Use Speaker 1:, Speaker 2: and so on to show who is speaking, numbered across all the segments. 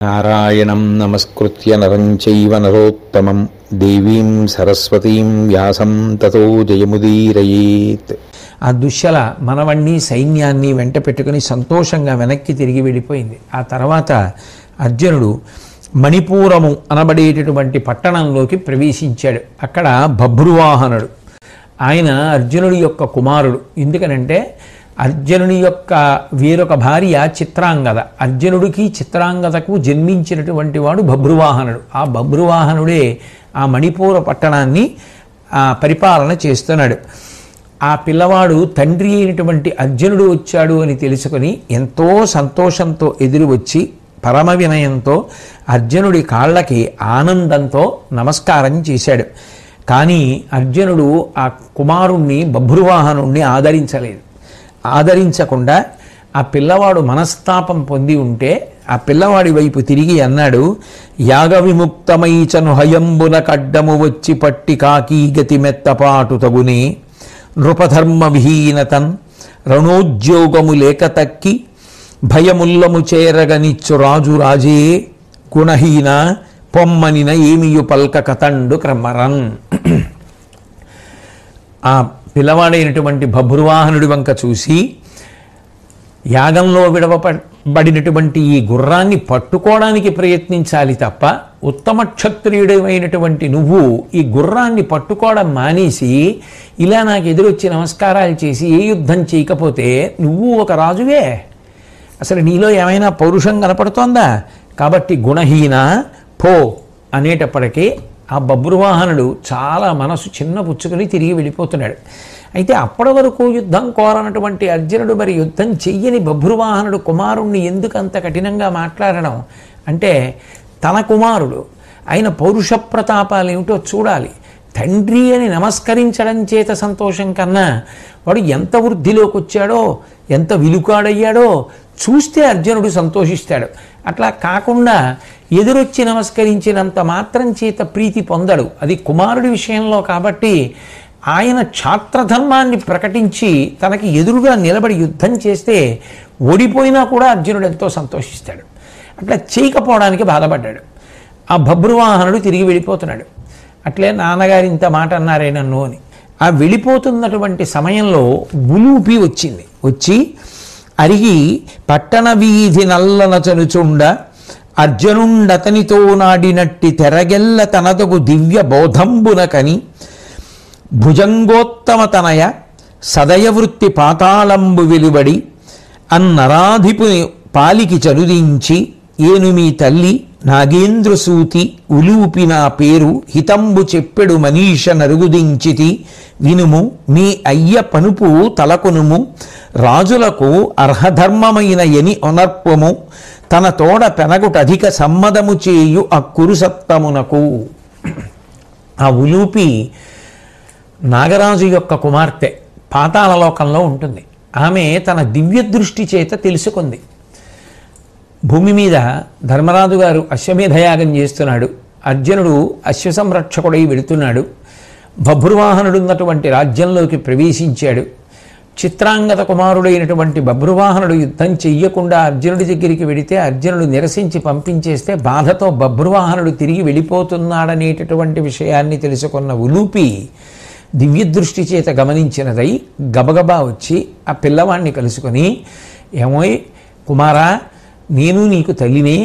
Speaker 1: నారాయణం నమస్కృత్య నరం చైవ నరోత్తమం దేవీం సరస్వతీం వ్యాసం తతో జయముదీరయేత్.
Speaker 2: ఆ దుశ్శల మనవణ్ణి సైన్యాన్ని వెంట పెట్టుకుని సంతోషంగా వెనక్కి తిరిగి వెళ్ళిపోయింది. ఆ తర్వాత అర్జునుడు మణిపూరము అనబడేటటువంటి పట్టణంలోకి ప్రవేశించాడు. అక్కడ బభ్రువాహనుడు, ఆయన అర్జునుడి యొక్క కుమారుడు. ఎందుకనంటే అర్జునుని యొక్క వేరొక భార్య చిత్రాంగద. అర్జునుడికి చిత్రాంగదకు జన్మించినటువంటి వాడు బభ్రువాహనుడు. ఆ బభ్రువాహనుడే ఆ మణిపూర పట్టణాన్ని పరిపాలన చేస్తున్నాడు. ఆ పిల్లవాడు తండ్రి అయినటువంటి అర్జునుడు వచ్చాడు అని తెలుసుకొని ఎంతో సంతోషంతో ఎదురు వచ్చి పరమ వినయంతో అర్జునుడి కాళ్ళకి ఆనందంతో నమస్కారం చేశాడు. కానీ అర్జునుడు ఆ కుమారుణ్ణి బభ్రువాహనుణ్ణి ఆదరించకుండా ఆ పిల్లవాడు మనస్తాపం పొంది ఉంటే ఆ పిల్లవాడి వైపు తిరిగి అన్నాడు, యాగ విముక్తమైచను హయంబున కడ్డము వచ్చి పట్టి కాకీ గతి మెత్తపాటు తగునే నృపధర్మ విహీనతన్ రణోద్యోగము లేక తక్కి భయముల్లము చేరగనిచ్చు రాజు రాజే గుణహీన పొమ్మనిన ఏమియు పల్క కతండు క్రమరన్. ఆ పిల్లవాడైనటువంటి బభ్రువాహనుడి వంక చూసి, యాగంలో విడవబడినటువంటి ఈ గుర్రాన్ని పట్టుకోవడానికి ప్రయత్నించాలి తప్ప ఉత్తమ క్షత్రియుడమైనటువంటి నువ్వు ఈ గుర్రాన్ని పట్టుకోవడం మానేసి ఇలా నాకు ఎదురొచ్చి నమస్కారాలు చేసి ఏ యుద్ధం చేయకపోతే నువ్వు ఒక రాజువే? అసలు నీలో ఏమైనా పౌరుషం కనపడుతోందా? కాబట్టి గుణహీన పో అనేటప్పటికీ ఆ బభ్రువాహనుడు చాలా మనసు చిన్న పుచ్చుకొని తిరిగి వెళ్ళిపోతున్నాడు. అయితే అప్పటి వరకు యుద్ధం కోరనటువంటి అర్జునుడు మరి యుద్ధం చెయ్యని బభ్రువాహనుడు కుమారుణ్ణి ఎందుకు అంత కఠినంగా మాట్లాడడం అంటే, తన కుమారుడు ఆయన పౌరుష ప్రతాపాలు ఏమిటో చూడాలి. తండ్రి అని నమస్కరించడం చేత సంతోషం కన్నా వాడు ఎంత వృద్ధిలోకి వచ్చాడో, ఎంత విలుకాడయ్యాడో చూస్తే అర్జునుడు సంతోషిస్తాడు. అట్లా కాకుండా ఎదురొచ్చి నమస్కరించినంత మాత్రం చేత ప్రీతి పొందడు. అది కుమారుడి విషయంలో కాబట్టి ఆయన క్షాత్రధర్మాన్ని ప్రకటించి తనకి ఎదురుగా నిలబడి యుద్ధం చేస్తే ఓడిపోయినా కూడా అర్జునుడు ఎంతో సంతోషిస్తాడు. అట్లా చేయకపోవడానికి బాధపడ్డాడు. ఆ బభ్రువాహనుడు తిరిగి వెళ్ళిపోతున్నాడు. అట్లే నాన్నగారు ఇంత మాట అన్నారే నన్ను అని. ఆ వెళ్ళిపోతున్నటువంటి సమయంలో ఉలూపి వచ్చింది. వచ్చి అరిగి పట్టణ వీధి నల్లన చనుచుండ అర్జునుండతనితో నాడినట్టి తెరగెల్ల తనదగు దివ్య బోధంబునకని భుజంగోత్తమ తనయ సదయవృత్తి పాతాళంబు వెలువడి అన్నరాధిపుని పాలికి చరుదించి ఏను మీ తల్లి నాగేంద్రసూతి ఉలూపి నా పేరు హితంబు చెప్పెడు మనీష నరుగుదించితి వినుము మీ అయ్య పనుపు తలకొనుము రాజులకు అర్హధర్మమైన ఎని ఒనర్పము తన తోడ పెనగుటధిక సమ్మదము చేయు ఆ కురుసత్తమునకు. ఆ ఉలూపి నాగరాజు యొక్క కుమార్తె, పాతాళలోకంలో ఉంటుంది. ఆమె తన దివ్య దృష్టి చేత తెలుసుకుంది. భూమి మీద ధర్మరాజు గారు అశ్వమేధయాగం చేస్తున్నాడు, అర్జునుడు అశ్వ సంరక్షకుడై వెళుతున్నాడు, బభ్రువాహనుడు ఉన్నటువంటి రాజ్యంలోకి ప్రవేశించాడు. చిత్రాంగద కుమారుడైనటువంటి బభ్రువాహనుడు యుద్ధం చెయ్యకుండా అర్జునుడి దగ్గరికి వెడితే అర్జునుడు నిరసించి పంపించేస్తే బాధతో బభ్రువాహనుడు తిరిగి వెళ్ళిపోతున్నాడనేటటువంటి విషయాన్ని తెలుసుకున్న ఉలూపి దివ్యదృష్టి చేత గమనించినదై గబగబా వచ్చి ఆ పిల్లవాడిని కలుసుకొని, ఏమోయ్ కుమారా, నేను నీకు తల్లినే,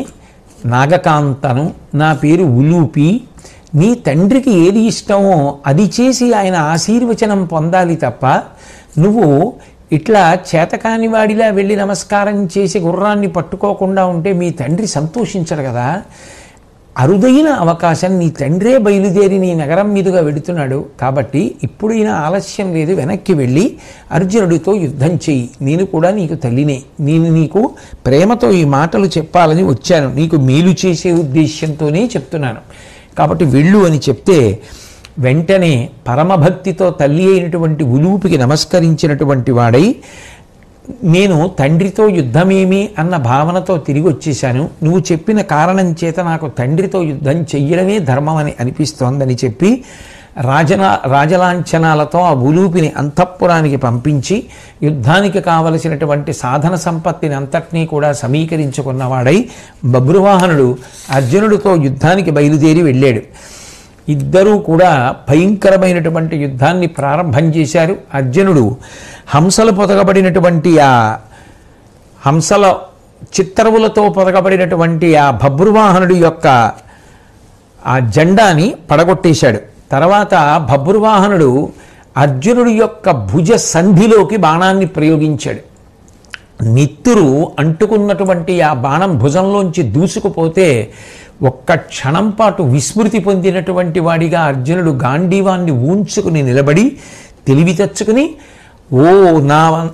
Speaker 2: నాగకాంతను, నా పేరు ఉలూపి, నీ తండ్రికి ఏది ఇష్టమో అది చేసి ఆయన ఆశీర్వచనం పొందాలి తప్ప నువ్వు ఇట్లా చేతకాని వాడిలా వెళ్ళి నమస్కారం చేసి గుర్రాన్ని పట్టుకోకుండా ఉంటే మీ తండ్రి సంతోషించడు కదా. అరుదైన అవకాశం, నీ తండ్రే బయలుదేరి నీ నగరం మీదుగా వెడుతున్నాడు కాబట్టి ఇప్పుడు ఈయన ఆలస్యం లేదు, వెనక్కి వెళ్ళి అర్జునుడితో యుద్ధం చెయ్యి. నేను కూడా నీకు తల్లినే, నేను నీకు ప్రేమతో ఈ మాటలు చెప్పాలని వచ్చాను, నీకు మేలు చేసే ఉద్దేశ్యంతోనే చెప్తున్నాను కాబట్టి వెళ్ళు అని చెప్తే వెంటనే పరమభక్తితో తల్లి అయినటువంటి ఉలూపికి నమస్కరించినటువంటి వాడై, నేను తండ్రితో యుద్ధమేమి అన్న భావనతో తిరిగి వచ్చేశాను, నువ్వు చెప్పిన కారణం చేత నాకు తండ్రితో యుద్ధం చెయ్యడమే ధర్మం అని అనిపిస్తోందని చెప్పి రాజలాంఛనాలతో ఆ ఉలూపిని అంతఃపురానికి పంపించి యుద్ధానికి కావలసినటువంటి సాధన సంపత్తిని అంతటినీ కూడా సమీకరించుకున్నవాడై బభ్రువాహనుడు అర్జునుడితో యుద్ధానికి బయలుదేరి వెళ్ళాడు. ఇద్దరూ కూడా భయంకరమైనటువంటి యుద్ధాన్ని ప్రారంభం చేశారు. అర్జునుడు హంసలు పొదగబడినటువంటి ఆ హంసల చిత్తరువులతో పొదగబడినటువంటి ఆ బభ్రువాహనుడి యొక్క ఆ జెండాని పడగొట్టేశాడు. తర్వాత బభ్రువాహనుడు అర్జునుడి యొక్క భుజ సంధిలోకి బాణాన్ని ప్రయోగించాడు. నిత్తురు అంటుకున్నటువంటి ఆ బాణం భుజంలోంచి దూసుకుపోతే ఒక్క క్షణం పాటు విస్మృతి పొందినటువంటి వాడిగా అర్జునుడు గాంధీవాన్ని ఊంచుకుని నిలబడి తెలివి తెచ్చుకుని, ఓ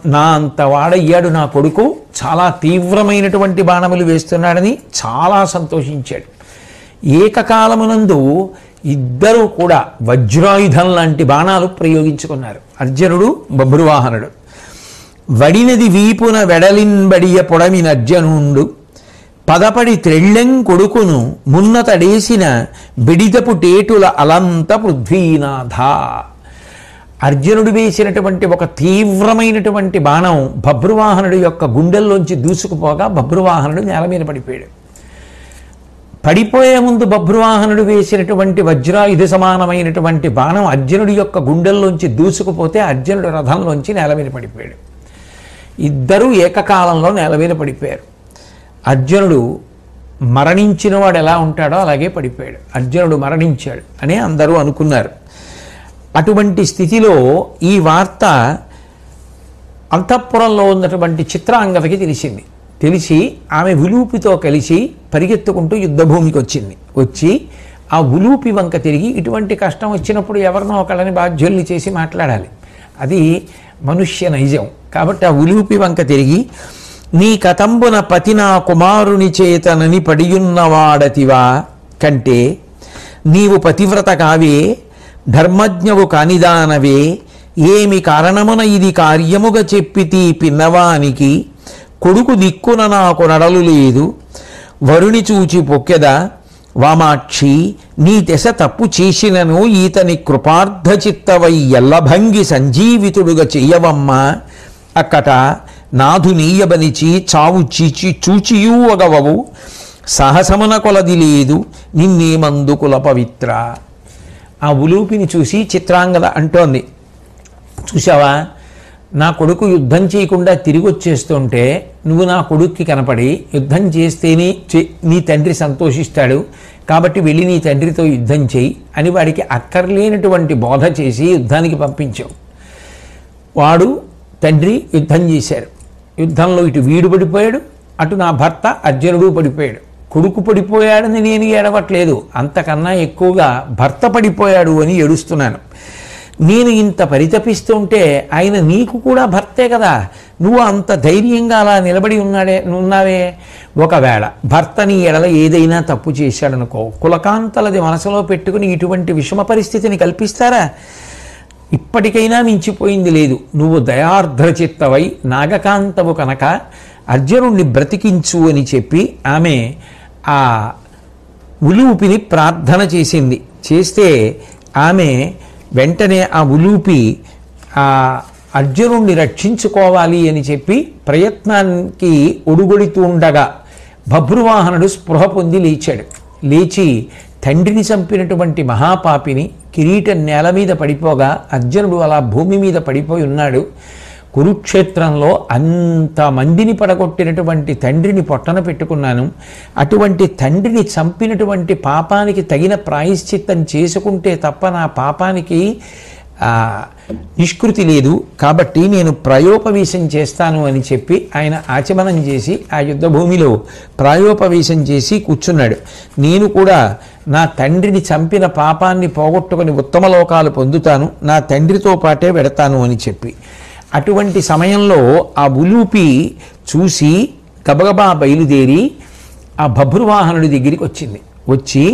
Speaker 2: నా అంత వాడయ్యాడు నా కొడుకు, చాలా తీవ్రమైనటువంటి బాణములు వేస్తున్నాడని చాలా సంతోషించాడు. ఏకకాలమునందు ఇద్దరూ కూడా వజ్రాయుధం లాంటి బాణాలు ప్రయోగించుకున్నారు. అర్జునుడు బభ్రువాహనుడు. వడినది వీపున వెడలిన్బడియ పొడమినర్జనుండు పదపడి త్రెళ్ళెం కొడుకును మున్నతడేసిన బిడిదపు టేటుల అలంత పృథ్వీనాథ. అర్జునుడు వేసినటువంటి ఒక తీవ్రమైనటువంటి బాణం బభ్రువాహనుడి యొక్క గుండెల్లోంచి దూసుకుపోగా బభ్రువాహనుడు నేల మీద పడిపోయాడు. పడిపోయే ముందు బభ్రువాహనుడు వేసినటువంటి వజ్రాయుధ సమానమైనటువంటి బాణం అర్జునుడి యొక్క గుండెల్లోంచి దూసుకుపోతే అర్జునుడు రథంలోంచి నేల మీద పడిపోయాడు. ఇద్దరూ ఏకకాలంలో నేల మీద పడిపోయారు. అర్జునుడు మరణించిన వాడు ఎలా ఉంటాడో అలాగే పడిపోయాడు. అర్జునుడు మరణించాడు అని అందరూ అనుకున్నారు. అటువంటి స్థితిలో ఈ వార్త అంతఃపురంలో ఉన్నటువంటి చిత్రాంగదకి తెలిసింది. తెలిసి ఆమె ఉలూపితో కలిసి పరిగెత్తుకుంటూ యుద్ధభూమికి వచ్చింది. వచ్చి ఆ ఉలూపి వంక తిరిగి, ఇటువంటి కష్టం వచ్చినప్పుడు ఎవరినో ఒకళ్ళని బాధ్యుల్ని చేసి మాట్లాడాలి, అది మనుష్య నైజం. కాబట్టి ఆ ఉలూపి వంక తిరిగి, నీ కతంబున పతినా కుమారుని చేతనని పడియున్నవాడతివా కంటే నీవు పతివ్రత కావే, ధర్మజ్ఞవు కానిదానవే, ఏమి కారణమున ఇది కార్యముగా చెప్పితి పిన్నవానికి, కొడుకు దిక్కున నాకు నడలు లేదు, వరుని చూచి పొక్కెద, వామాక్షి నీ దశ తప్పు చేసినను ఈతని కృపార్థ చిత్తవై ఎల్లభంగి సంజీవితుడుగా చెయ్యవమ్మా, అక్కట నాథు నీయబనిచి చావు చూచియూ ఒగవవు, సాహసమున కొలది లేదు నిన్నేమందు కుల పవిత్ర. ఆ ఉలూపిని చూసి చిత్రాంగద అంటోంది, చూసావా, నా కొడుకు యుద్ధం చేయకుండా తిరిగి వచ్చేస్తుంటే నువ్వు నా కొడుక్కి కనపడి యుద్ధం చేస్తేనే నీ తండ్రి సంతోషిస్తాడు, కాబట్టి వెళ్ళి నీ తండ్రితో యుద్ధం చేయి అని వాడికి అక్కర్లేనటువంటి బోధ చేసి యుద్ధానికి పంపించావు. వాడు తండ్రి యుద్ధం చేశారు. యుద్ధంలో ఇటు వీడు పడిపోయాడు, అటు నా భర్త అర్జునుడు పడిపోయాడు. కొడుకు పడిపోయాడని నేను ఏడవట్లేదు, అంతకన్నా ఎక్కువగా భర్త పడిపోయాడు అని ఏడుస్తున్నాను. నేను ఇంత పరితపిస్తుంటే ఆయన నీకు కూడా భర్తే కదా, నువ్వు అంత ధైర్యంగా అలా నిలబడి ఉన్నావే. ఒకవేళ భర్త నీ ఎడల ఏదైనా తప్పు చేశాడనుకో, కులకాంతలది మనసులో పెట్టుకుని ఇటువంటి విషమ పరిస్థితిని కల్పిస్తారా? ఇప్పటికైనా మించిపోయింది లేదు. నువ్వు దయార్ద్ర చిత్తవై నాగకాంతవు కనుక అర్జునుడిని బ్రతికించు అని చెప్పి ఆమె ఆ ఉలూపిని ప్రార్థన చేసింది. చేస్తే ఆమె వెంటనే ఆ ఉలూపి ఆ అర్జునుడిని రక్షించుకోవాలి అని చెప్పి ప్రయత్నానికి ఒడుగొడుతూ ఉండగా బభ్రువాహనుడు స్పృహ పొంది లేచాడు. లేచి తండ్రిని చంపినటువంటి మహాపాపిని కిరీటం నేల మీద పడిపోగా అర్జునుడు అలా భూమి మీద పడిపోయి ఉన్నాడు. కురుక్షేత్రంలో అంతమందిని పడగొట్టినటువంటి తండ్రిని పొట్టన పెట్టుకున్నాను. అటువంటి తండ్రిని చంపినటువంటి పాపానికి తగిన ప్రాయశ్చిత్తం చేసుకుంటే తప్ప నా పాపానికి నిష్కృతి లేదు, కాబట్టి నేను ప్రాయోపవేశం చేస్తాను అని చెప్పి ఆయన ఆచమనం చేసి ఆ యుద్ధ భూమిలో ప్రాయోపవేశం చేసి కూర్చున్నాడు. నేను కూడా నా తండ్రిని చంపిన పాపాన్ని పోగొట్టుకుని ఉత్తమ లోకాలు పొందుతాను, నా తండ్రితో పాటే వెడతాను అని చెప్పి. అటువంటి సమయంలో ఆ ఉలూపి చూసి గబగబా బయలుదేరి ఆ బభ్రువాహనుడి దగ్గరికి వచ్చింది. వచ్చి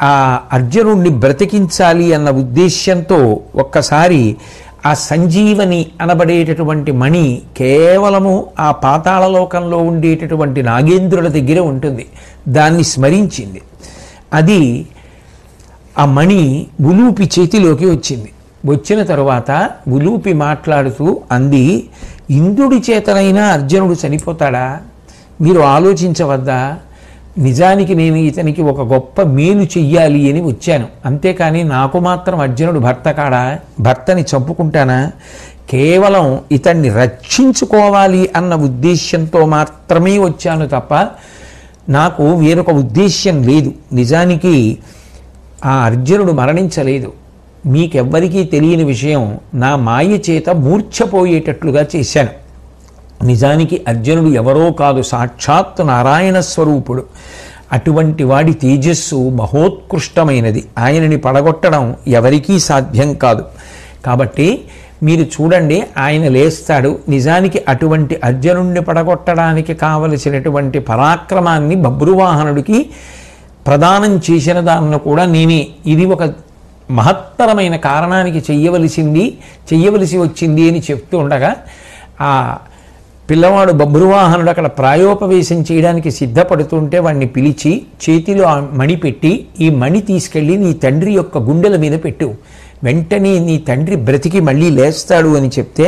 Speaker 2: ఆ అర్జునుడిని బ్రతికించాలి అన్న ఉద్దేశ్యంతో ఒక్కసారి ఆ సంజీవని అనబడేటటువంటి మణి కేవలము ఆ పాతాళలోకంలో ఉండేటటువంటి నాగేంద్రుల దగ్గర ఉంటుంది, దాన్ని స్మరించింది. అది ఆ మణి ఉలూపి చేతిలోకి వచ్చింది. వచ్చిన తరువాత ఉలూపి మాట్లాడుతూ అంది, ఇంద్రుడి చేతనైనా అర్జునుడు చనిపోతాడా? మీరు ఆలోచించవద్దా? నిజానికి నేను ఇతనికి ఒక గొప్ప మేలు చెయ్యాలి అని వచ్చాను, అంతేకాని నాకు మాత్రం అర్జునుడు భర్త కాడా? భర్తని చంపుకుంటానా? కేవలం ఇతన్ని రక్షించుకోవాలి అన్న ఉద్దేశ్యంతో మాత్రమే వచ్చాను తప్ప నాకు వేరొక ఉద్దేశ్యం లేదు. నిజానికి ఆ అర్జునుడు మరణించలేదు. మీకెవ్వరికీ తెలియని విషయం, నా మాయ చేత మూర్ఛపోయేటట్లుగా చేశాను. నిజానికి అర్జునుడు ఎవరో కాదు, సాక్షాత్తు నారాయణ స్వరూపుడు. అటువంటి వాడి తేజస్సు మహోత్కృష్టమైనది. ఆయనని పడగొట్టడం ఎవరికీ సాధ్యం కాదు. కాబట్టి మీరు చూడండి, ఆయన లేస్తాడు. నిజానికి అటువంటి అర్జునుడిని పడగొట్టడానికి కావలసినటువంటి పరాక్రమాన్ని బభ్రువాహనుడికి ప్రదానం చేసిన దాన్ని కూడా నేనే. ఇది ఒక మహత్తరమైన కారణానికి చెయ్యవలసి వచ్చింది అని చెప్తూ ఉండగా ఆ పిల్లవాడు బభ్రువాహనుడు అక్కడ ప్రాయోపవేశం చేయడానికి సిద్ధపడుతుంటే వాడిని పిలిచి చేతిలో ఆ మణి పెట్టి, ఈ మణి తీసుకెళ్ళి నీ తండ్రి యొక్క గుండెల మీద పెట్టు, వెంటనే నీ తండ్రి బ్రతికి మళ్ళీ లేస్తాడు అని చెప్తే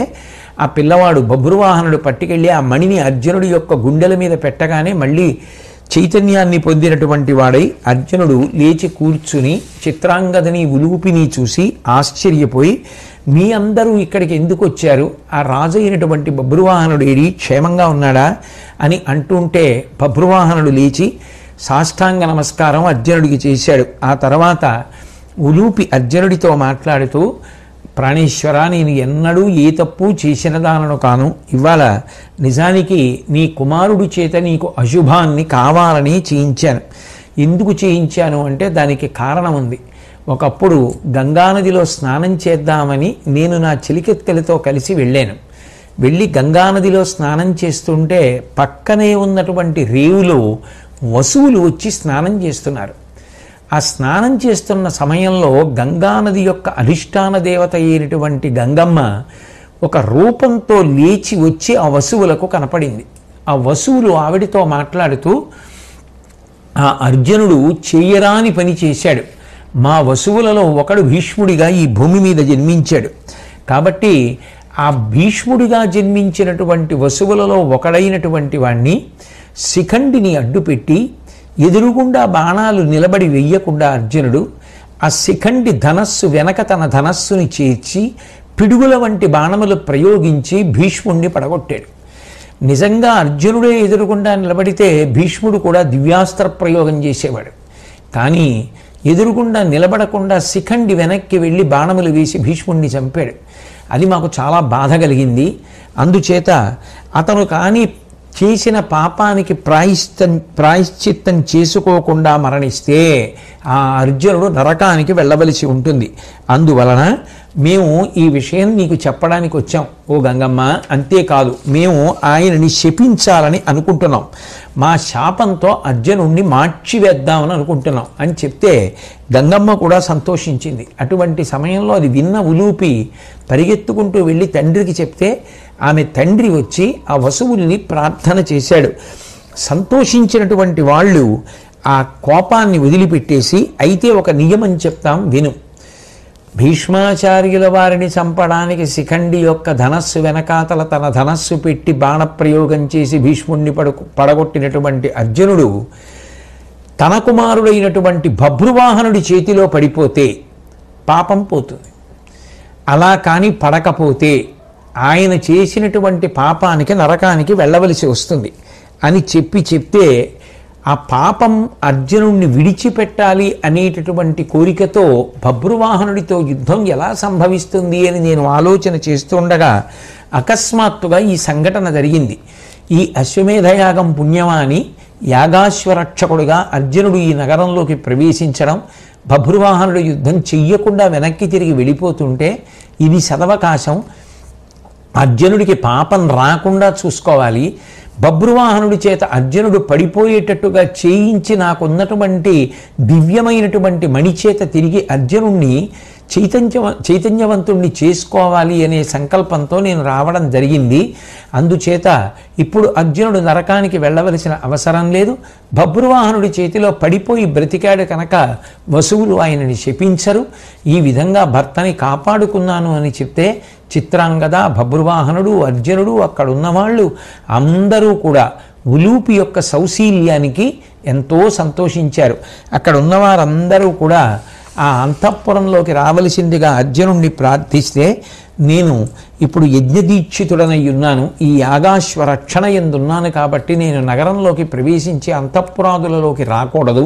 Speaker 2: ఆ పిల్లవాడు బభ్రువాహనుడు పట్టుకెళ్ళి ఆ మణిని అర్జునుడి యొక్క గుండెల మీద పెట్టగానే మళ్ళీ చైతన్యాన్ని పొందినటువంటి వాడై అర్జునుడు లేచి కూర్చుని చిత్రాంగదని ఉలూపిని చూసి ఆశ్చర్యపోయి, మీ అందరూ ఇక్కడికి ఎందుకు వచ్చారు? ఆ రాజు అయినటువంటి బభ్రువాహనుడు ఏడి, క్షేమంగా ఉన్నాడా అని అంటుంటే బభ్రువాహనుడు లేచి సాష్టాంగ నమస్కారం అర్జునుడికి చేశాడు. ఆ తర్వాత ఉలూపి అర్జునుడితో మాట్లాడుతూ, ప్రాణేశ్వర, నేను ఎన్నడూ ఏ తప్పు చేసిన దానను కాను. ఇవాళ నిజానికి నీ కుమారుడి చేత నీకు అశుభాన్ని కావాలని చేయించాను. ఎందుకు చేయించాను అంటే దానికి కారణం ఉంది. ఒకప్పుడు గంగానదిలో స్నానం చేద్దామని నేను నా చెలికెత్తెలతో కలిసి వెళ్ళి గంగానదిలో స్నానం చేస్తుంటే పక్కనే ఉన్నటువంటి రేవులో వసువులు వచ్చి స్నానం చేస్తున్నారు. ఆ స్నానం చేస్తున్న సమయంలో గంగానది యొక్క అధిష్టాన దేవత అయినటువంటి గంగమ్మ ఒక రూపంతో లేచి వచ్చి ఆ వసువులకు కనపడింది. ఆ వసువులు ఆవిడితో మాట్లాడుతూ, ఆ అర్జునుడు చేయరాని పని చేశాడు. మా వసువులలో ఒకడు భీష్ముడిగా ఈ భూమి మీద జన్మించాడు. కాబట్టి ఆ భీష్ముడిగా జన్మించినటువంటి వసువులలో ఒకడైనటువంటి వాణ్ణి శిఖండిని అడ్డుపెట్టి ఎదురుగుండా బాణాలు నిలబడి వెయ్యకుండా అర్జునుడు ఆ శిఖండి ధనస్సు వెనక తన ధనస్సుని చేర్చి పిడుగుల వంటి బాణములు ప్రయోగించి భీష్ముడిని పడగొట్టాడు. నిజంగా అర్జునుడే ఎదురుగుండా నిలబడితే భీష్ముడు కూడా దివ్యాస్త్ర ప్రయోగం చేసేవాడు. కానీ ఎదురుగుండా నిలబడకుండా శిఖండి వెనక్కి వెళ్ళి బాణములు వేసి భీష్ముడిని చంపాడు. అది మాకు చాలా బాధ కలిగింది. అందుచేత అతను కానీ చేసిన పాపానికి ప్రాయశ్చిత్తం చేసుకోకుండా మరణిస్తే ఆ అర్జునుడు నరకానికి వెళ్ళవలసి ఉంటుంది. అందువలన మేము ఈ విషయం నీకు చెప్పడానికి వచ్చాం ఓ గంగమ్మ. అంతేకాదు, మేము ఆయనని శపించాలని అనుకుంటున్నాం. మా శాపంతో అర్జునుడిని మార్చివేద్దామని అనుకుంటున్నాం అని చెప్తే గంగమ్మ కూడా సంతోషించింది. అటువంటి సమయంలో అది విన్న ఉలూపి పరిగెత్తుకుంటూ వెళ్ళి తండ్రికి చెప్తే ఆమె తండ్రి వచ్చి ఆ వసువుల్ని ప్రార్థన చేశాడు. సంతోషించినటువంటి వాళ్ళు ఆ కోపాన్ని వదిలిపెట్టేసి, అయితే ఒక నియమం చెప్తాం విను. భీష్మాచార్యుల వారిని చంపడానికి శిఖండి యొక్క ధనస్సు వెనకాతల తన ధనస్సు పెట్టి బాణప్రయోగం చేసి భీష్ముడిని పడగొట్టినటువంటి అర్జునుడు తన కుమారుడైనటువంటి బభ్రువాహనుడి చేతిలో పడిపోతే పాపం పోతుంది. అలా కానీ పడకపోతే ఆయన చేసినటువంటి పాపానికి నరకానికి వెళ్ళవలసి వస్తుంది అని చెప్తే ఆ పాపం అర్జునుడిని విడిచిపెట్టాలి అనేటటువంటి కోరికతో బభ్రువాహనుడితో యుద్ధం ఎలా సంభవిస్తుంది అని నేను ఆలోచన చేస్తుండగా అకస్మాత్తుగా ఈ సంఘటన జరిగింది. ఈ అశ్వమేధయాగం పుణ్యమాని యాగాశ్వరక్షకుడుగా అర్జునుడు ఈ నగరంలోకి ప్రవేశించడం, బభ్రువాహనుడు యుద్ధం చెయ్యకుండా వెనక్కి తిరిగి వెళ్ళిపోతుంటే ఇది సదవకాశం. అర్జునుడికి పాపం రాకుండా చూసుకోవాలి. బభ్రువాహనుడి చేత అర్జునుడు పడిపోయేటట్టుగా చేయించి నాకున్నటువంటి దివ్యమైనటువంటి మణిచేత తిరిగి అర్జునుణ్ణి చైతన్యవంతుణ్ణి చేసుకోవాలి అనే సంకల్పంతో నేను రావడం జరిగింది. అందుచేత ఇప్పుడు అర్జునుడు నరకానికి వెళ్ళవలసిన అవసరం లేదు. బభ్రువాహనుడి చేతిలో పడిపోయి బ్రతికాడు కనుక వసువులు ఆయనని శపించరు. ఈ విధంగా భర్తని కాపాడుకున్నాను అని చెప్తే చిత్రాంగద, బభ్రువాహనుడు, అర్జునుడు, అక్కడ ఉన్నవాళ్ళు అందరూ కూడా ఉలూపి యొక్క సౌశీల్యానికి ఎంతో సంతోషించారు. అక్కడ ఉన్నవారందరూ కూడా ఆ అంతఃపురంలోకి రావలసిందిగా అర్జునుడిని ప్రార్థిస్తే, నేను ఇప్పుడు యజ్ఞదీక్షితుడనై ఉన్నాను, ఈ యాగాశ్వ రక్షణ ఎందున్నాను కాబట్టి నేను నగరంలోకి ప్రవేశించి అంతఃపురాదులలోకి రాకూడదు.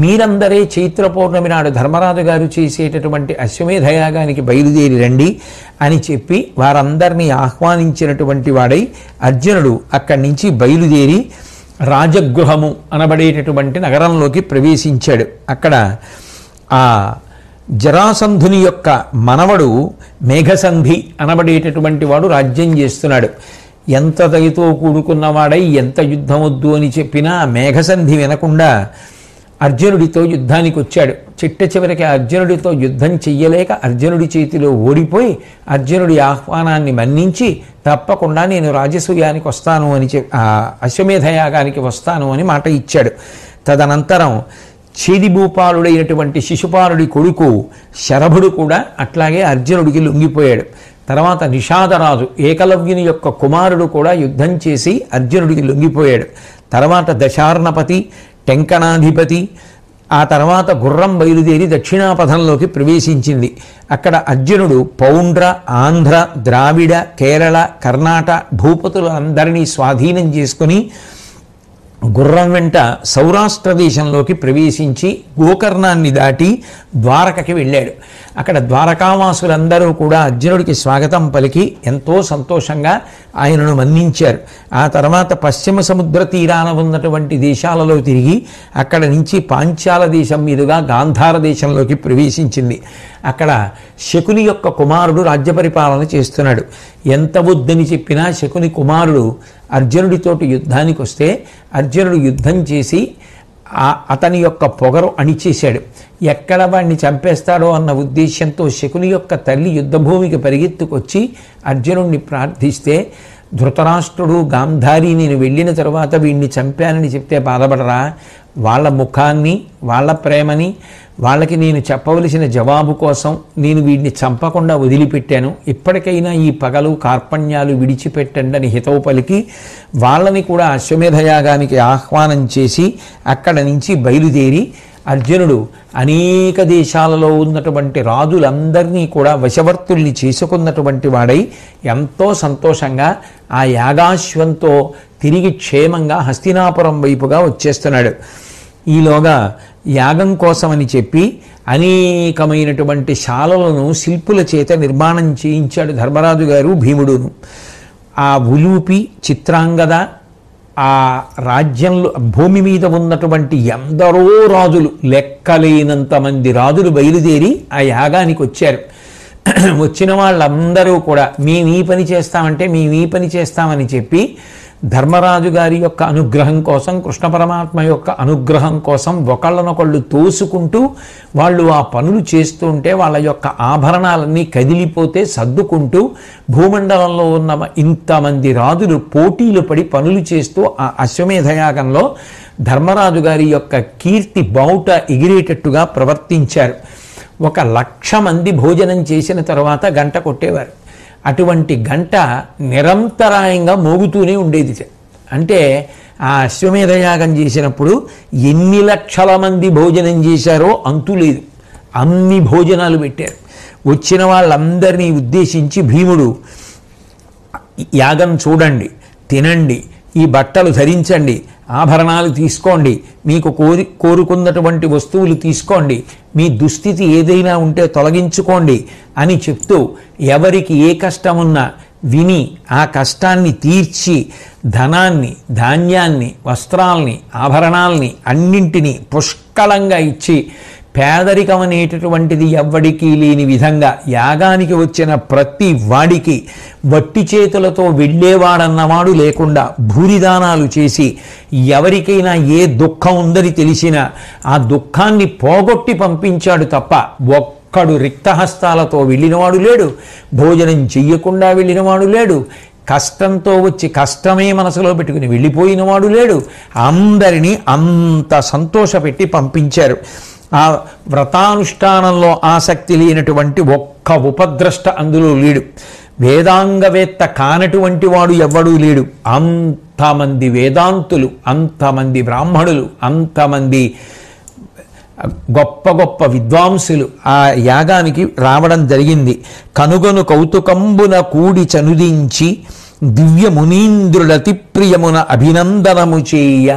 Speaker 2: మీరందరే చైత్ర పౌర్ణమి నాడు ధర్మరాజు గారు చేసేటటువంటి అశ్వమేధయాగానికి బయలుదేరి రండి అని చెప్పి వారందరినీ ఆహ్వానించినటువంటి వాడై అర్జునుడు అక్కడి నుంచి బయలుదేరి రాజగృహము అనబడేటటువంటి నగరంలోకి ప్రవేశించాడు. అక్కడ ఆ జరాసంధుని యొక్క మనవడు మేఘసంధి అనబడేటటువంటి వాడు రాజ్యం చేస్తున్నాడు. ఎంత దయతో కూడుకున్నవాడై ఎంత యుద్ధం వద్దు అని చెప్పినా మేఘసంధి వినకుండా అర్జునుడితో యుద్ధానికి వచ్చాడు. చిట్ట చివరికి అర్జునుడితో యుద్ధం చెయ్యలేక అర్జునుడి చేతిలో ఓడిపోయి అర్జునుడి ఆహ్వానాన్ని మన్నించి తప్పకుండా నేను రాజసూయానికి వస్తాను అని అశ్వమేధయాగానికి వస్తాను అని మాట ఇచ్చాడు. తదనంతరం చేదిభూపాలుడైనటువంటి శిశుపాలుడి కొడుకు శరభుడు కూడా అట్లాగే అర్జునుడికి లొంగిపోయాడు. తర్వాత నిషాదరాజు ఏకలవ్యుని యొక్క కుమారుడు కూడా యుద్ధం చేసి అర్జునుడికి లొంగిపోయాడు. తర్వాత దశార్ణపతి, టెంకణాధిపతి, ఆ తర్వాత గుర్రం బయలుదేరి దక్షిణాపథంలోకి ప్రవేశించింది. అక్కడ అర్జునుడు పౌండ్ర, ఆంధ్ర, ద్రావిడ, కేరళ, కర్ణాటక భూపతులందరినీ స్వాధీనం చేసుకుని గుర్రం వెంట సౌరాష్ట్ర దేశంలోకి ప్రవేశించి గోకర్ణాన్ని దాటి ద్వారకకి వెళ్ళాడు. అక్కడ ద్వారకావాసులందరూ కూడా అర్జునుడికి స్వాగతం పలికి ఎంతో సంతోషంగా ఆయనను మన్నించారు. ఆ తర్వాత పశ్చిమ సముద్ర తీరాన ఉన్నటువంటి దేశాలలో తిరిగి అక్కడ నుంచి పాంచాల దేశం మీదుగా గాంధార దేశంలోకి ప్రవేశించింది. అక్కడ శకుని యొక్క కుమారుడు రాజ్య పరిపాలన చేస్తున్నాడు. ఎంత వద్దని చెప్పినా శకుని కుమారుడు అర్జునుడితోటి యుద్ధానికి వస్తే అర్జునుడు యుద్ధం చేసి అతని యొక్క పొగరు అణిచేశాడు. ఎక్కడ వాడిని చంపేస్తాడో అన్న ఉద్దేశ్యంతో శకుని యొక్క తల్లి యుద్ధభూమికి పరిగెత్తుకొచ్చి అర్జునుడిని ప్రార్థిస్తే, ధృతరాష్ట్రుడు గాంధారి నేను వెళ్ళిన తర్వాత వీడిని చంపానని చెప్తే బాధపడరా? వాళ్ళ ముఖాన్ని, వాళ్ళ ప్రేమని, వాళ్ళకి నేను చెప్పవలసిన జవాబు కోసం నేను వీడిని చంపకుండా వదిలిపెట్టాను. ఇప్పటికైనా ఈ పగలు కార్పణ్యాలు విడిచిపెట్టండి అని హితవు పలికి వాళ్ళని కూడా అశ్వమేధయాగానికి ఆహ్వానం చేసి అక్కడ నుంచి బయలుదేరి అర్జునుడు అనేక దేశాలలో ఉన్నటువంటి రాజులందరినీ కూడా వశవర్తుల్ని చేసుకున్నటువంటి వాడై ఎంతో సంతోషంగా ఆ యాగాశ్వంతో తిరిగి క్షేమంగా హస్తినాపురం వైపుగా వచ్చేస్తున్నాడు. ఈలోగా యాగం కోసమని చెప్పి అనేకమైనటువంటి శాలలను శిల్పుల చేత నిర్మాణం చేయించాడు ధర్మరాజు గారు, భీముడును. ఆ ఉలూపి, చిత్రాంగద, ఆ రాజ్యంలో భూమి మీద ఉన్నటువంటి ఎందరో రాజులు, లెక్కలేనంత మంది రాజులు బయలుదేరి ఆ యాగానికి వచ్చారు. వచ్చిన వాళ్ళందరూ కూడా మేము ఈ పని చేస్తామంటే మేము ఈ పని చేస్తామని చెప్పి ధర్మరాజు గారి యొక్క అనుగ్రహం కోసం, కృష్ణ పరమాత్మ యొక్క అనుగ్రహం కోసం ఒకళ్ళనొకళ్ళు తోసుకుంటూ వాళ్ళు ఆ పనులు చేస్తుంటే వాళ్ళ యొక్క ఆభరణాలన్నీ కదిలిపోతే సర్దుకుంటూ భూమండలంలో ఉన్న ఇంతమంది రాజులు పోటీలు పడి పనులు చేస్తూ ఆ అశ్వమేధయాగంలో ధర్మరాజు గారి యొక్క కీర్తి బావుట ఎగిరేటట్టుగా ప్రవర్తించారు. 1,00,000 మంది భోజనం చేసిన తర్వాత గంట కొట్టేవారు. అటువంటి గంట నిరంతరాయంగా మోగుతూనే ఉండేది. అంటే ఆ అశ్వమేధయాగం చేసినప్పుడు ఎన్ని లక్షల మంది భోజనం చేశారో అంతులేదు. అన్ని భోజనాలు పెట్టారు. వచ్చిన వాళ్ళందరినీ ఉద్దేశించి భీముడు, యాగం చూడండి, తినండి, ఈ బట్టలు ధరించండి, ఆభరణాలు తీసుకోండి, మీకు కోరుకున్నటువంటి వస్తువులు తీసుకోండి, మీ దుస్థితి ఏదైనా ఉంటే తొలగించుకోండి అని చెప్తూ ఎవరికి ఏ కష్టమున్నా విని ఆ కష్టాన్ని తీర్చి ధనాన్ని, ధాన్యాన్ని, వస్త్రాల్ని, ఆభరణాల్ని అన్నింటినీ పుష్కలంగా ఇచ్చి పేదరికం అనేటటువంటిది ఎవ్వడికి లేని విధంగా యాగానికి వచ్చిన ప్రతి వాడికి వట్టి చేతులతో వెళ్ళేవాడన్నవాడు లేకుండా భూరిదానాలు చేసి ఎవరికైనా ఏ దుఃఖం ఉందని తెలిసినా ఆ దుఃఖాన్ని పోగొట్టి పంపించాడు తప్ప ఒక్కడు రిక్తహస్తాలతో వెళ్ళినవాడు లేడు, భోజనం చెయ్యకుండా వెళ్ళినవాడు లేడు, కష్టంతో వచ్చి కష్టమే మనసులో పెట్టుకుని వెళ్ళిపోయినవాడు లేడు. అందరినీ అంత సంతోషపెట్టి పంపించారు. ఆ వ్రతానుష్ఠానంలో ఆసక్తి లేనటువంటి ఒక్క ఉపద్రష్ట అందులో లేడు. వేదాంగవేత్త కానటువంటి వాడు ఎవ్వడూ లేడు. అంతమంది వేదాంతులు, అంతమంది బ్రాహ్మణులు, అంతమంది గొప్ప గొప్ప విద్వాంసులు ఆ యాగానికి రావడం జరిగింది. కనుగొను కౌతుకంబున కూడి చనుదించి దివ్య మునీంద్రులతి ప్రియమున అభినందనము చేయ.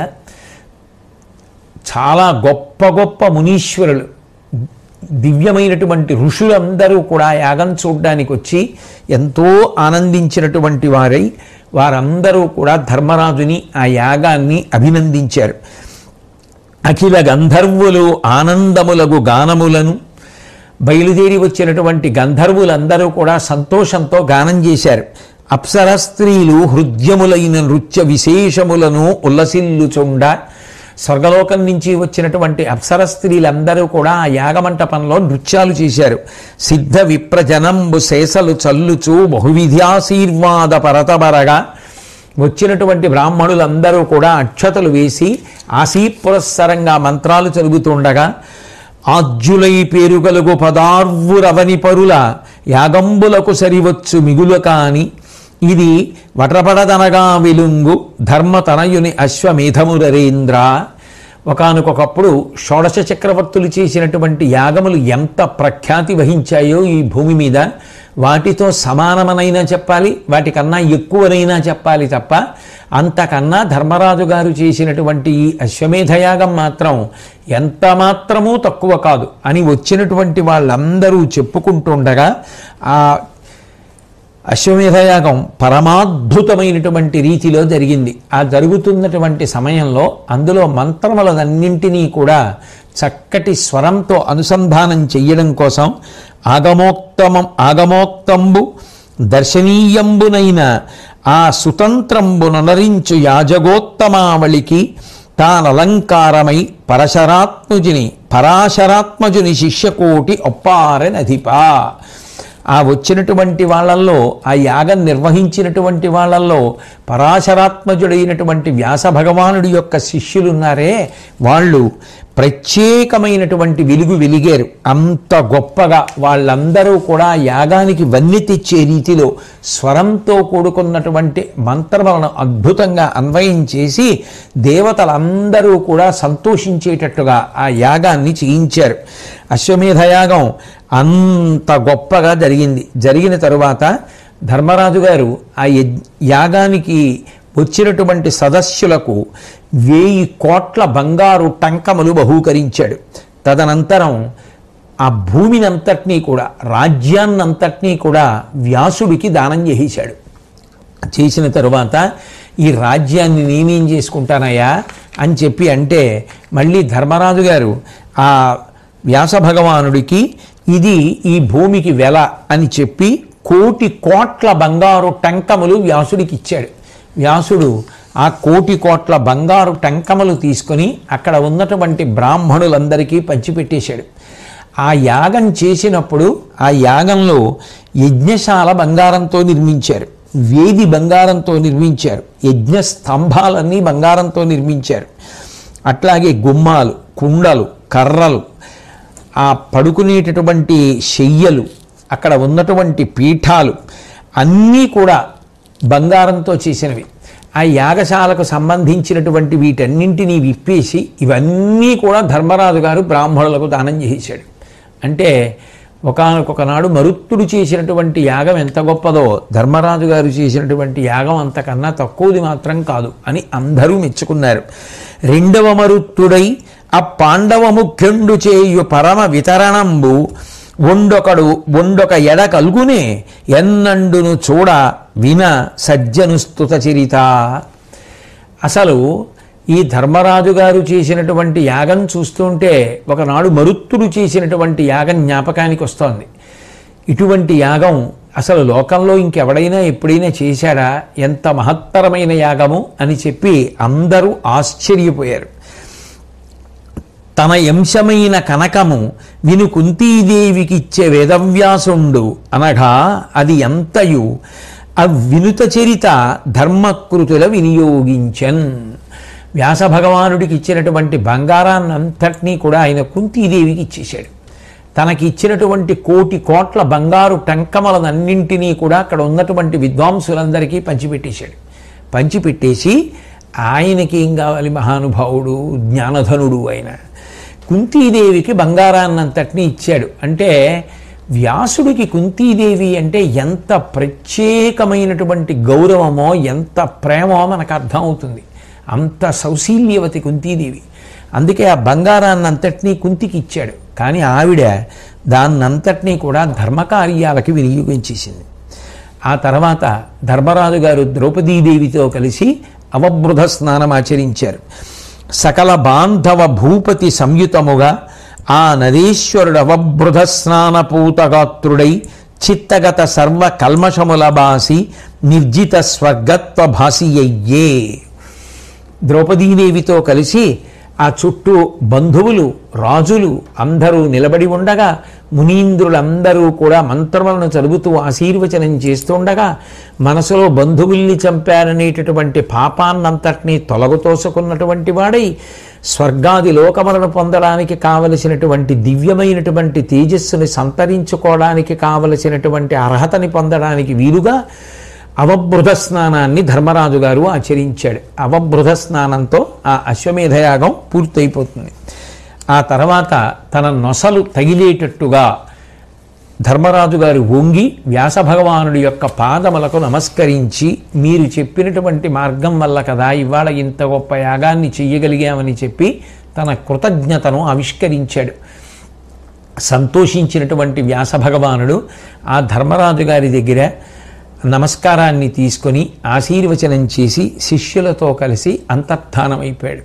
Speaker 2: చాలా గొప్ప గొప్ప మునీశ్వరులు, దివ్యమైనటువంటి ఋషులందరూ కూడా యాగం చూడ్డానికి వచ్చి ఎంతో ఆనందించినటువంటి వారై వారందరూ కూడా ధర్మరాజుని ఆ యాగాన్ని అభినందించారు. అఖిల గంధర్వులు ఆనందములగు గానములను బయలుదేరి వచ్చినటువంటి గంధర్వులందరూ కూడా సంతోషంతో గానం చేశారు. అప్సర స్త్రీలు హృద్యములైన నృత్య విశేషములను ఉల్లసిల్లుచుండ. స్వర్గలోకం నుంచి వచ్చినటువంటి అప్సర స్త్రీలందరూ కూడా ఆ యాగమంటపంలో నృత్యాలు చేశారు. సిద్ధ విప్రజనంబు శేషలు చల్లుచూ బహువిధ్యాశీర్వాద పరతబరగా వచ్చినటువంటి బ్రాహ్మణులందరూ కూడా అక్షతలు వేసి ఆశీపురస్సరంగా మంత్రాలు చదువుతుండగా ఆజ్యులై పేరుగలుగు పదార్వురవని పరుల యాగంబులకు సరివచ్చు మిగుల కాని ఇది వటపడదనగా వెలుంగు ధర్మతనయుని అశ్వమేధమురరేంద్ర. ఒకానొకప్పుడు షోడశ చక్రవర్తులు చేసినటువంటి యాగములు ఎంత ప్రఖ్యాతి వహించాయో ఈ భూమి మీద, వాటితో సమానమనైనా చెప్పాలి, వాటికన్నా ఎక్కువనైనా చెప్పాలి తప్ప అంతకన్నా ధర్మరాజు గారు చేసినటువంటి ఈ అశ్వమేధయాగం మాత్రం ఎంత మాత్రమూ తక్కువ కాదు అని వచ్చినటువంటి వాళ్ళందరూ చెప్పుకుంటుండగా ఆ అశ్వమేధయాగం పరమాద్భుతమైనటువంటి రీతిలో జరిగింది. ఆ జరుగుతున్నటువంటి సమయంలో అందులో మంత్రములన్నింటినీ కూడా చక్కటి స్వరంతో అనుసంధానం చెయ్యడం కోసం ఆగమోక్తంబు దర్శనీయంబునైన ఆ సుతంత్రంబునరించు యాజగోత్తమావళికి తానలంకారమై పరాశరాత్మజుని శిష్యకోటి ఒప్పారనధిపా. ఆ వచ్చినటువంటి వాళ్ళల్లో, ఆ యాగం నిర్వహించినటువంటి వాళ్ళల్లో పరాశరాత్మజుడైనటువంటి వ్యాస భగవానుడి యొక్క శిష్యులున్నారే, వాళ్ళు ప్రత్యేకమైనటువంటి వెలుగు వెలిగారు. అంత గొప్పగా వాళ్ళందరూ కూడా యాగానికి వన్నె తెచ్చే రీతిలో స్వరంతో కూడుకున్నటువంటి మంత్రములను అద్భుతంగా అన్వయం చేసి దేవతలందరూ కూడా సంతోషించేటట్టుగా ఆ యాగాన్ని చేయించారు. అశ్వమేధయాగం అంత గొప్పగా జరిగింది. జరిగిన తరువాత ధర్మరాజు గారు ఆ యాగానికి వచ్చినటువంటి సదస్సులకు 1000 కోట్ల బంగారు టంకములు బహూకరించాడు. తదనంతరం ఆ భూమినంతటినీ కూడా, రాజ్యాన్నంతటినీ కూడా వ్యాసుడికి దానం చేసేశాడు. చేసిన తరువాత ఈ రాజ్యాన్ని నేనేం చేసుకుంటానయ్యా అని చెప్పి అంటే మళ్ళీ ధర్మరాజు గారు ఆ వ్యాస భగవానుడికి ఇది ఈ భూమికి వెల అని చెప్పి 1,000 కోట్ల బంగారు టంకములు వ్యాసుడికి ఇచ్చాడు. వ్యాసుడు ఆ 1,000 కోట్ల బంగారు టంకములు తీసుకొని అక్కడ ఉన్నటువంటి బ్రాహ్మణులందరికీ పంచిపెట్టేశాడు. ఆ యాగం చేసినప్పుడు ఆ యాగంలో యజ్ఞశాల బంగారంతో నిర్మించారు, వేది బంగారంతో నిర్మించారు, యజ్ఞ స్తంభాలన్నీ బంగారంతో నిర్మించారు. అట్లాగే గుమ్మాలు, కుండలు, కర్రలు, ఆ పడుకునేటటువంటి శయ్యలు, అక్కడ ఉన్నటువంటి పీఠాలు అన్నీ కూడా బంగారంతో చేసినవి. ఆ యాగశాలకు సంబంధించినటువంటి వీటన్నింటినీ విప్పేసి ఇవన్నీ కూడా ధర్మరాజు గారు బ్రాహ్మణులకు దానం చేశాడు. అంటే ఒకానొకనాడు మరుత్తుడు చేసినటువంటి యాగం ఎంత గొప్పదో ధర్మరాజు గారు చేసినటువంటి యాగం అంతకన్నా తక్కువది మాత్రం కాదు అని అందరూ మెచ్చుకున్నారు. రెండవ మరుత్తుడై ఆ పాండవ ముఖ్యుండు చేయు పరమ వితరణంబు ఒండొక ఎడ కల్గునే ఎన్నండును చూడ విన సజ్జను స్తుత చరిత. అసలు ఈ ధర్మరాజు గారు చేసినటువంటి యాగం చూస్తుంటే ఒకనాడు మరుత్తుడు చేసినటువంటి యాగం జ్ఞాపకానికి వస్తోంది. ఇటువంటి యాగం అసలు లోకంలో ఇంకెవడైనా ఎప్పుడైనా చేశాడా? ఎంత మహత్తరమైన యాగము అని చెప్పి అందరూ ఆశ్చర్యపోయారు. తన అంశమైన కనకము విను కుంతీదేవికిచ్చే వేదవ్యాసుండు అనగా అది ఎంతయు వినుత చరిత ధర్మకృతుల వినియోగించన్. వ్యాస భగవానుడికి ఇచ్చినటువంటి బంగారాన్నంతటినీ కూడా ఆయన కుంతీదేవికి ఇచ్చేశాడు. తనకి ఇచ్చినటువంటి కోట్ల బంగారు టంకమలనన్నింటినీ కూడా అక్కడ ఉన్నటువంటి విద్వాంసులందరికీ పంచిపెట్టేశాడు. పంచిపెట్టేసి ఆయనకి ఏం కావాలి, మహానుభావుడు జ్ఞానధనుడు ఆయన, కుంతీదేవికి బంగారాన్నంతటినీ ఇచ్చాడు. అంటే వ్యాసుడికి కుంతీదేవి అంటే ఎంత ప్రత్యేకమైనటువంటి గౌరవమో ఎంత ప్రేమో మనకు అర్థం అవుతుంది. అంత సౌశీల్యవతి కుంతీదేవి. అందుకే ఆ బంగారాన్నంతటినీ కుంతికి ఇచ్చాడు. కానీ ఆవిడ దాన్నంతటినీ కూడా ధర్మకార్యాలకి వినియోగించేసింది. ఆ తర్వాత ధర్మరాజు గారు ద్రౌపదీదేవితో కలిసి అవబృధ స్నానం ఆచరించారు. సకల బాంధవ భూపతి సంయుతముగా ఆ నదీశ్వరుడు అవబృధ స్నానపూతగాత్రుడై చిత్తగత సర్వ కల్మషముల బాసి నిర్జిత స్వర్గత్వ భాసియయ్యే. ద్రౌపదీదేవితో కలిసి ఆ చుట్టూ బంధువులు రాజులు అందరూ నిలబడి ఉండగా, మునీంద్రులందరూ కూడా మంత్రములను చదువుతూ ఆశీర్వచనం చేస్తుండగా, మనసులో బంధువుల్ని చంపారనేటటువంటి పాపాన్నంతటినీ తొలగుతోసుకున్నటువంటి వాడై స్వర్గాది లోకములను పొందడానికి కావలసినటువంటి దివ్యమైనటువంటి తేజస్సుని సంతరించుకోవడానికి కావలసినటువంటి అర్హతని పొందడానికి వీలుగా అవబృధ స్నానాన్ని ధర్మరాజు గారు ఆచరించాడు. అవబృధ స్నానంతో ఆ అశ్వమేధయాగం పూర్తయిపోతుంది. ఆ తర్వాత తన నొసలు తగిలేటట్టుగా ధర్మరాజు గారు వంగి వ్యాసభగవానుడి యొక్క పాదములకు నమస్కరించి, మీరు చెప్పినటువంటి మార్గం వల్ల కదా ఇవాళ ఇంత గొప్ప యాగాన్ని చెయ్యగలిగామని చెప్పి తన కృతజ్ఞతను ఆవిష్కరించాడు. సంతోషించినటువంటి వ్యాసభగవానుడు ఆ ధర్మరాజు గారి దగ్గర నమస్కారాన్ని తీసుకొని ఆశీర్వచనం చేసి శిష్యులతో కలిసి అంతర్ధానమైపోయాడు.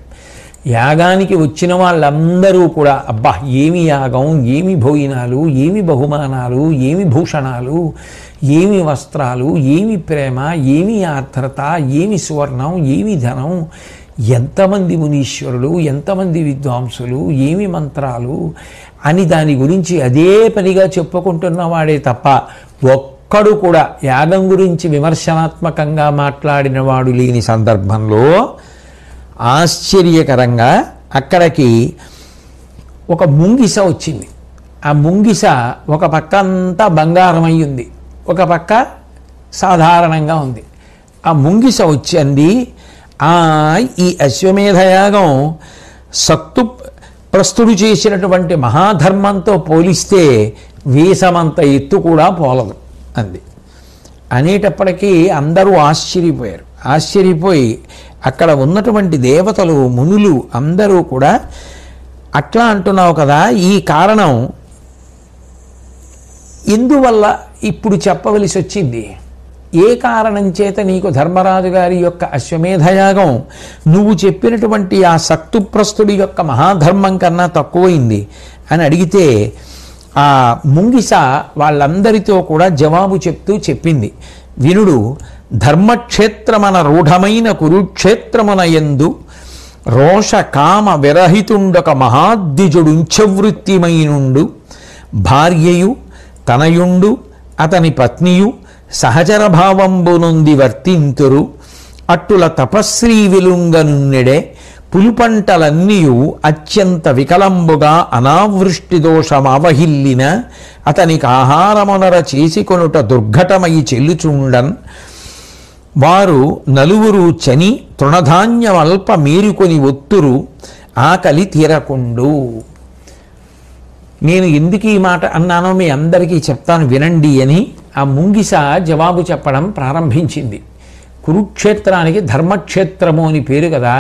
Speaker 2: యాగానికి వచ్చిన వాళ్ళందరూ కూడా అబ్బా ఏమి యాగం, ఏమి భోజనాలు, ఏమి బహుమానాలు, ఏమి భూషణాలు, ఏమి వస్త్రాలు, ఏమి ప్రేమ, ఏమి ఆర్ద్రత, ఏమి సువర్ణం, ఏమి ధనం, ఎంతమంది మునీశ్వరులు, ఎంతమంది విద్వాంసులు, ఏమి మంత్రాలు అని దాని గురించి అదే పనిగా చెప్పుకుంటున్నవాడే తప్ప ఒక్కడు కూడా యాగం గురించి విమర్శనాత్మకంగా మాట్లాడిన వాడు లేని సందర్భంలో ఆశ్చర్యకరంగా అక్కడికి ఒక ముంగిస వచ్చింది. ఆ ముంగిస ఒక పక్క అంతా బంగారం అయి ఉంది, ఒక పక్క సాధారణంగా ఉంది. ఆ ముంగిస వచ్చింది, ఈ అశ్వమేధయాగం సత్తు ప్రస్తుడు చేసినటువంటి మహాధర్మంతో పోలిస్తే వీసమంత ఎత్తు కూడా పోలదు అంది. అనేటప్పటికీ అందరూ ఆశ్చర్యపోయారు. ఆశ్చర్యపోయి అక్కడ ఉన్నటువంటి దేవతలు మునులు అందరూ కూడా అట్లా అంటున్నావు కదా, ఈ కారణం ఎందువల్ల ఇప్పుడు చెప్పవలసి వచ్చింది? ఏ కారణం చేత నీకు ధర్మరాజు గారి యొక్క అశ్వమేధయాగం నువ్వు చెప్పినటువంటి ఆ సక్తుప్రస్తుడి యొక్క మహాధర్మం కన్నా తక్కువైంది అని అడిగితే ఆ ముంగిస వాళ్ళందరితో కూడా జవాబు చెప్తూ చెప్పింది, వినుడు, ధర్మక్షేత్రమన రూఢమైన కురుక్షేత్రమున యందు రోష కామ విరహితుండొక మహాద్విజుడుంచవృత్తిమైనుండు భార్యయు తనయుండు అతని పత్నియు సహచర భావంబునుంది వర్తింతురు అట్టుల తపశ్రీ విలుంగనున్నెడే పులుపంటలన్నీయు అత్యంత వికలంబుగా అనావృష్టి దోషమావహిల్లిన అతనికి ఆహారమునర చేసికొనుట దుర్ఘటమయి చెల్లుచుండన్ వారు నలుగురు చని తృణధాన్యమల్ప మేరుకొని ఒత్తురు ఆకలి తీరకుండు. నేను ఎందుకు ఈ మాట అన్నానో మీ అందరికీ చెప్తాను వినండి అని ఆ ముంగిస జవాబు చెప్పడం ప్రారంభించింది. కురుక్షేత్రానికి ధర్మక్షేత్రము అని పేరు కదా.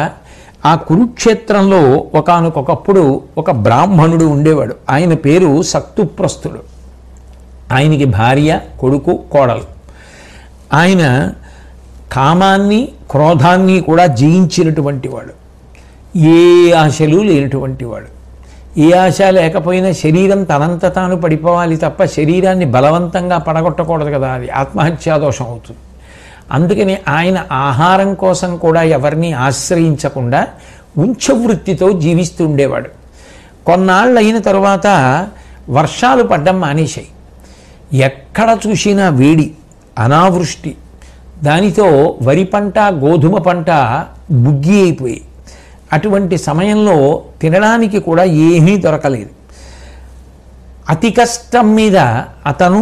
Speaker 2: ఆ కురుక్షేత్రంలో ఒకానొకప్పుడు ఒక బ్రాహ్మణుడు ఉండేవాడు. ఆయన పేరు సక్తుప్రస్తుడు. ఆయనకి భార్య, కొడుకు, కోడలు. ఆయన కామాన్ని క్రోధాన్ని కూడా జయించినటువంటి వాడు. ఏ ఆశలు లేనటువంటి వాడు. ఏ ఆశ లేకపోయినా శరీరం తనంత తాను పడిపోవాలి తప్ప శరీరాన్ని బలవంతంగా పడగొట్టకూడదు కదా, అది ఆత్మహత్యాదోషం అవుతుంది. అందుకని ఆయన ఆహారం కోసం కూడా ఎవరిని ఆశ్రయించకుండా ఉంచవృత్తితో జీవిస్తూ ఉండేవాడు. కొన్నాళ్ళు అయిన తరువాత వర్షాలు పడ్డం మానేశాయి. ఎక్కడ చూసినా వేడి, అనావృష్టి, దానితో వరి పంట గోధుమ పంట బుగ్గి అయిపోయి అటువంటి సమయంలో తినడానికి కూడా ఏమీ దొరకలేదు. అతి కష్టం మీద అతను,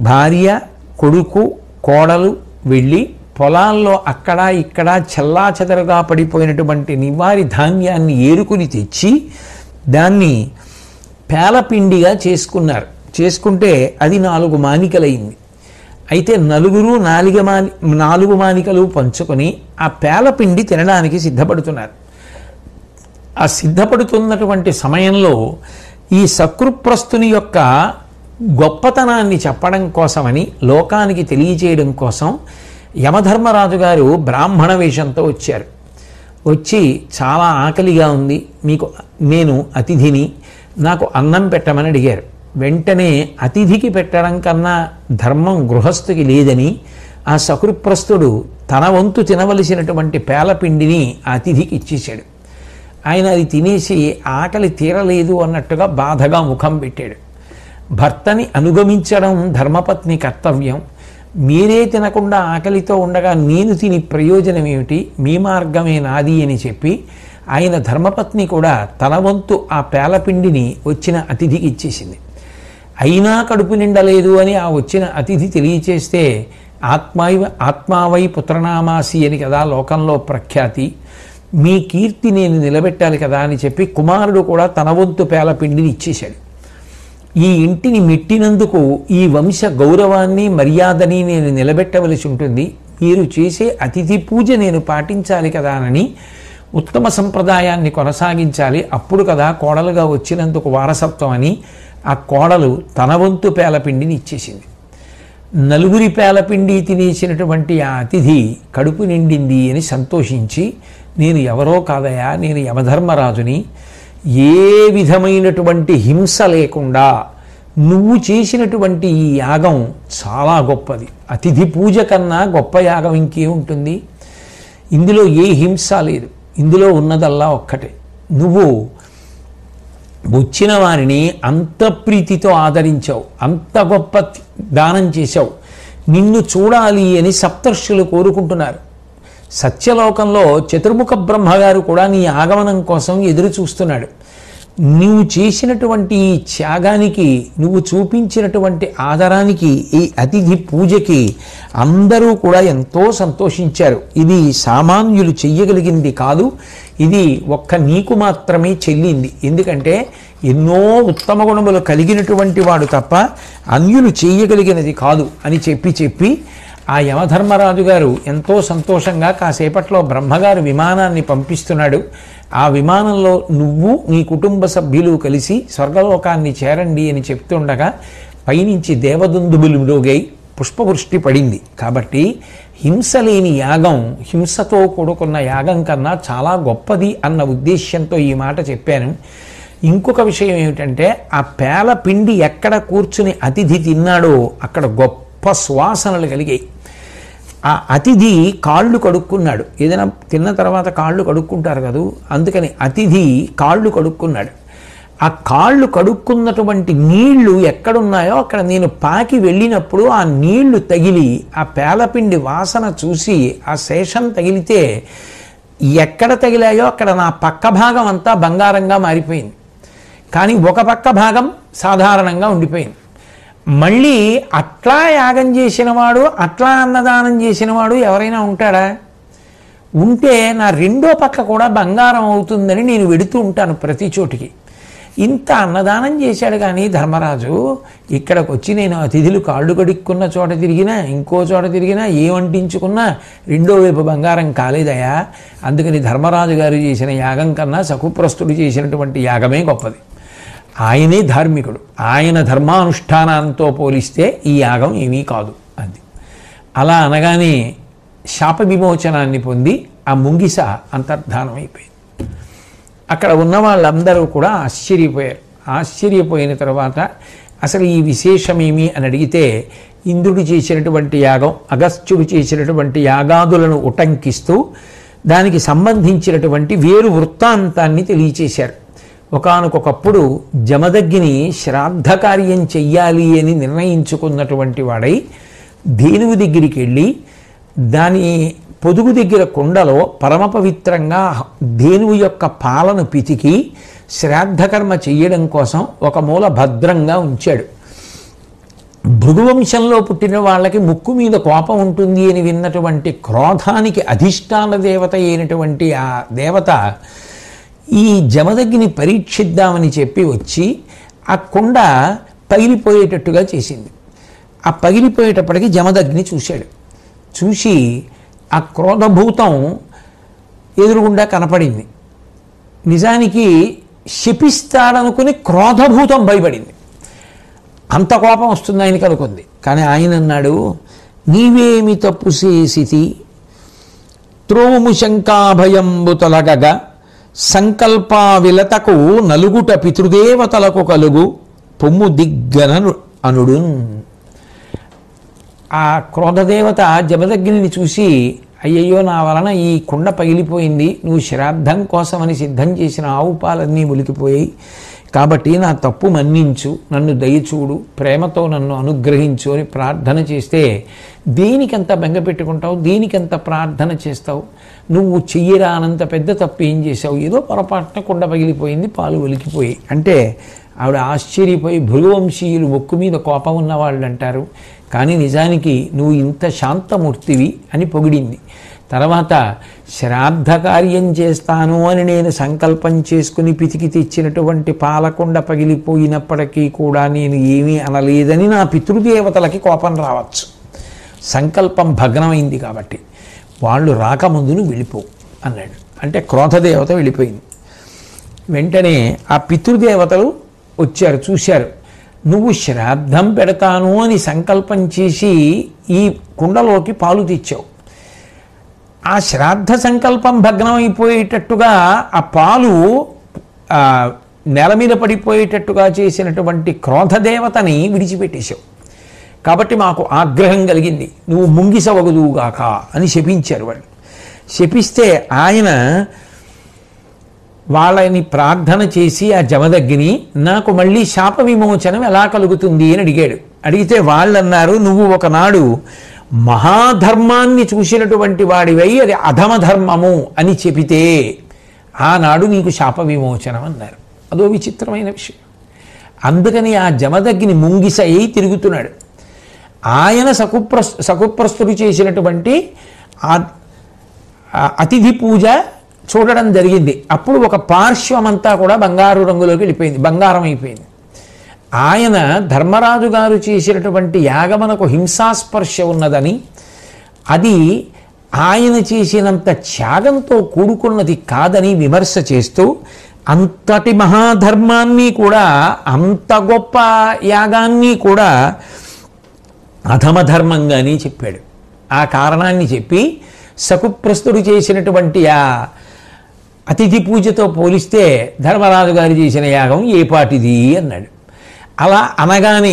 Speaker 2: భార్య, కొడుకు, కోడలు వెళ్ళి పొలాల్లో అక్కడ ఇక్కడ చెల్లాచెదరుగా పడిపోయినటువంటి నివారి ధాన్యాన్ని ఏరుకుని తెచ్చి దాన్ని పేలపిండిగా చేసుకున్నారు. చేసుకుంటే అది 4 మానికలైంది. అయితే నలుగురు 4 మానికలు పంచుకొని ఆ పేలపిండి తినడానికి సిద్ధపడుతున్నారు. ఆ సిద్ధపడుతున్నటువంటి సమయంలో ఈ సకృప్రస్తుని యొక్క గొప్పతనాన్ని చెప్పడం కోసమని, లోకానికి తెలియచేయడం కోసం యమధర్మరాజు గారు బ్రాహ్మణ వేషంతో వచ్చారు. వచ్చి చాలా ఆకలిగా ఉంది, నేను అతిథిని, నాకు అన్నం పెట్టమని అడిగారు. వెంటనే అతిథికి పెట్టడం కన్నా ధర్మం గృహస్థుకి లేదని ఆ సకృప్రస్తుడు తన వంతు తినవలసినటువంటి పేలపిండిని ఆ అతిథికి ఇచ్చేశాడు. ఆయన అది తినేసి ఆకలి తీరలేదు అన్నట్టుగా బాధగా ముఖం పెట్టాడు. భర్తని అనుగమించడం ధర్మపత్ని కర్తవ్యం. మీరే తినకుండా ఆకలితో ఉండగా నేను తిని ప్రయోజనం ఏమిటి, మీ మార్గమే నాది అని చెప్పి ఆయన ధర్మపత్ని కూడా తన వంతు ఆ పేలపిండిని వచ్చిన అతిథికి ఇచ్చేసింది. అయినా కడుపు నిండలేదు అని ఆ వచ్చిన అతిథి తెలియచేస్తే ఆత్మావై పుత్రనామాసి అని కదా లోకంలో ప్రఖ్యాతి, మీ కీర్తి నేను నిలబెట్టాలి కదా అని చెప్పి కుమారుడు కూడా తన వంతు పేలపిండిని ఇచ్చేశాడు. ఈ ఇంటిని మెట్టినందుకు ఈ వంశ గౌరవాన్ని మర్యాదని నేను నిలబెట్టవలసి ఉంటుంది, మీరు చేసే అతిథి పూజ నేను పాటించాలి కదా అని ఉత్తమ సంప్రదాయాన్ని కొనసాగించాలి, అప్పుడు కదా కోడలుగా వచ్చినందుకు వారసత్వం అని ఆ కోడలు తన వంతు పేలపిండిని ఇచ్చేసింది. 4 పేలపిండి తినేసినటువంటి ఆ అతిథి కడుపు నిండింది అని సంతోషించి, నేను ఎవరో కాదయా, నేను యమధర్మరాజుని, ఏ విధమైనటువంటి హింస లేకుండా నువ్వు చేసినటువంటి ఈ యాగం చాలా గొప్పది, అతిథి పూజ కన్నా గొప్ప యాగం ఇంకే ఉంటుంది, ఇందులో ఏ హింస లేదు, ఇందులో ఉన్నదల్లా ఒక్కటే, నువ్వు వచ్చిన వారిని అంత ప్రీతితో ఆదరించావు, అంత గొప్ప దానం చేశావు, నిన్ను చూడాలి అని సప్తర్షులు కోరుకుంటున్నారు. సత్యలోకంలో చతుర్ముఖ బ్రహ్మగారు కూడా నీ ఆగమనం కోసం ఎదురు చూస్తున్నాడు. నువ్వు చేసినటువంటి ఈ త్యాగానికి, నువ్వు చూపించినటువంటి ఆదరానికి, ఈ అతిథి పూజకి అందరూ కూడా ఎంతో సంతోషించారు. ఇది సామాన్యులు చెయ్యగలిగింది కాదు, ఇది ఒక్క నీకు మాత్రమే చెల్లింది. ఎందుకంటే ఎన్నో ఉత్తమ గుణములు కలిగినటువంటి వాడు తప్ప అన్యులు చేయగలిగినది కాదు అని చెప్పి ఆ యమధర్మరాజు గారు ఎంతో సంతోషంగా కాసేపట్లో బ్రహ్మగారు విమానాన్ని పంపిస్తున్నాడు. ఆ విమానంలో నువ్వు నీ కుటుంబ సభ్యులు కలిసి స్వర్గలోకాన్ని చేరండి అని చెప్తుండగా పైనుంచి దేవదుందుబులు మ్రోగై పుష్పవృష్టి పడింది. కాబట్టి హింస లేని యాగం హింసతో కూడుకున్న యాగం కన్నా చాలా గొప్పది అన్న ఉద్దేశ్యంతో ఈ మాట చెప్పాను. ఇంకొక విషయం ఏమిటంటే, ఆ పేల పిండి ఎక్కడ కూర్చుని అతిథి తిన్నాడో అక్కడ గొప్ప సువాసనలు కలిగాయి. ఆ అతిథి కాళ్ళు కడుక్కున్నాడు. ఏదైనా తిన్న తర్వాత కాళ్ళు కడుక్కుంటారు కదా, అందుకని అతిథి కాళ్ళు కడుక్కున్నాడు. ఆ కాళ్ళు కడుక్కున్నటువంటి నీళ్లు ఎక్కడున్నాయో అక్కడ నేను పాకి వెళ్ళినప్పుడు ఆ నీళ్లు తగిలి ఆ పేలపిండి వాసన చూసి ఆ శేషం తగిలితే ఎక్కడ తగిలాయో అక్కడ నా పక్క భాగం అంతా బంగారంగా మారిపోయింది, కానీ ఒక పక్క భాగం సాధారణంగా ఉండిపోయింది. మళ్ళీ అట్లా యాగం చేసినవాడు, అట్లా అన్నదానం చేసినవాడు ఎవరైనా ఉంటాడా? ఉంటే నా రెండో పక్క కూడా బంగారం అవుతుందని నేను వెడుతూ ఉంటాను ప్రతి చోటికి. ఇంత అన్నదానం చేశాడు కానీ ధర్మరాజు, ఇక్కడికి వచ్చి నేను అతిథులు కాళ్ళు కడుక్కున్న చోట తిరిగినా, ఇంకో చోట తిరిగినా, ఏమంటించుకున్నా రెండో వైపు బంగారం కాలేదయా. అందుకని ధర్మరాజు గారు చేసిన యాగం కన్నా సకుప్రస్తుడు చేసినటువంటి యాగమే గొప్పది. ఆయనే ధార్మికుడు, ఆయన ధర్మానుష్ఠానంతో పోలిస్తే ఈ యాగం ఏమీ కాదు అంది. అలా అనగానే శాప విమోచనాన్ని పొంది ఆ ముంగిస అంతర్ధానం అయిపోయింది. అక్కడ ఉన్న వాళ్ళందరూ కూడా ఆశ్చర్యపోయారు. ఆశ్చర్యపోయిన తర్వాత అసలు ఈ విశేషమేమి అని అడిగితే, ఇంద్రుడు చేసినటువంటి యాగం, అగస్త్యుడు చేసినటువంటి యాగాదులను ఉటంకిస్తూ దానికి సంబంధించినటువంటి వేరు వృత్తాంతాన్ని తెలియచేశారు. ఒకానొకప్పుడు జమదగ్గిని శ్రాద్ధ కార్యం చెయ్యాలి అని నిర్ణయించుకున్నటువంటి వాడై ధేనువు దగ్గరికి వెళ్ళి దాని పొదుగు దగ్గర కుండలో పరమ పవిత్రంగా ధేనువు యొక్క పాలను పితికి శ్రాద్ధకర్మ చెయ్యడం కోసం ఒక మూల భద్రంగా ఉంచాడు. భృగువంశంలో పుట్టిన వాళ్ళకి ముక్కు మీద కోపం ఉంటుంది అని విన్నటువంటి క్రోధానికి అధిష్టాన దేవత అయినటువంటి ఆ దేవత ఈ జమదగ్గిని పరీక్షిద్దామని చెప్పి వచ్చి ఆ కుండ పగిలిపోయేటట్టుగా చేసింది. ఆ పగిలిపోయేటప్పటికి జమదగ్ని చూశాడు. చూసి ఆ క్రోధభూతం ఎదురుగుండా కనపడింది. నిజానికి శపిస్తాడనుకుని క్రోధభూతం భయపడింది. అంత కోపం వస్తుంది ఆయనకి అనుకుంది. కానీ ఆయన అన్నాడు, నీవేమి తప్పు చేసితి, త్రోము శంకాభయంబు తొలగగా సంకల్పావిలతకు నలుగుట పితృదేవతలకు కలుగు పొమ్ము దిగ్గనను అనుడు. ఆ క్రోధదేవత జమదగ్నిని చూసి, అయ్యయ్యో నా వలన ఈ కుండ పగిలిపోయింది, నువ్వు శ్రాద్ధం కోసమని సిద్ధం చేసిన ఆవు పాలన్నీ ఉలికిపోయాయి, కాబట్టి నా తప్పు మన్నించు, నన్ను దయచూడు, ప్రేమతో నన్ను అనుగ్రహించు అని ప్రార్థన చేస్తే, దేనికంత బెంగ పెట్టుకుంటావు, దేనికంత ప్రార్థన చేస్తావు, నువ్వు చెయ్యరానంత పెద్ద తప్పు ఏం చేశావు, ఏదో పొరపాటున కుండ పగిలిపోయింది, పాలు ఒలికిపోయి అంటే ఆవిడ ఆశ్చర్యపోయి, భృగువంశీయులు మొక్కు మీద కోపం ఉన్నవాళ్ళు అంటారు, కానీ నిజానికి నువ్వు ఇంత శాంతమూర్తివి అని పొగిడింది. తర్వాత శ్రాద్ధ కార్యం చేస్తాను అని నేను సంకల్పం చేసుకుని పితికి తెచ్చినటువంటి పాలకుండ పగిలిపోయినప్పటికీ కూడా నేను ఏమీ అనలేదని నా పితృదేవతలకి కోపం రావచ్చు, సంకల్పం భగ్నమైంది కాబట్టి వాళ్ళు రాకముందు నువ్వు వెళ్ళిపో అన్నాడు. అంటే క్రోధదేవత వెళ్ళిపోయింది. వెంటనే ఆ పితృదేవతలు వచ్చారు, చూశారు. నువ్వు శ్రాద్ధం పెడతాను అని సంకల్పం చేసి ఈ కుండలోకి పాలు తెచ్చావు, ఆ శ్రాద్ధ సంకల్పం భగ్నం అయిపోయేటట్టుగా ఆ పాలు నేల మీద పడిపోయేటట్టుగా చేసినటువంటి క్రోధదేవతని విడిచిపెట్టేశావు, కాబట్టి మాకు ఆగ్రహం కలిగింది, నువ్వు ముంగిసవగదువుగాక అని శపించారు వాళ్ళు. శపిస్తే ఆయన వాళ్ళని ప్రార్థన చేసి ఆ జమదగ్ని, నాకు మళ్ళీ శాప విమోచనం ఎలా కలుగుతుంది అని అడిగాడు. అడిగితే వాళ్ళు అన్నారు, నువ్వు ఒకనాడు మహాధర్మాన్ని చూసినటువంటి వాడివై అది అధమధర్మము అని చెబితే ఆనాడు నీకు శాప విమోచనం అన్నారు. అదో విచిత్రమైన విషయం. అందుకని ఆ జమదగ్ని ముంగిస అయి తిరుగుతున్నాడు. ఆయన సకుప్రస్తుడు చేసినటువంటి అతిథి పూజ చూడడం జరిగింది. అప్పుడు ఒక పార్శ్వమంతా కూడా బంగారు రంగులోకి వెళ్ళిపోయింది, బంగారం అయిపోయింది. ఆయన ధర్మరాజు గారు చేసినటువంటి యాగమనకు హింసాస్పర్శ ఉన్నదని, అది ఆయన చేసినంత త్యాగంతో కూడుకున్నది కాదని విమర్శ చేస్తూ, అంతటి మహాధర్మాన్ని కూడా, అంత గొప్ప యాగాన్ని కూడా అధమధర్మంగానే చెప్పాడు. ఆ కారణాన్ని చెప్పి సకుప్రస్తుడు చేసినటువంటి ఆ అతిథి పూజతో పోలిస్తే ధర్మరాజు గారు చేసిన యాగం ఏ పాటిది అన్నాడు. అలా అనగానే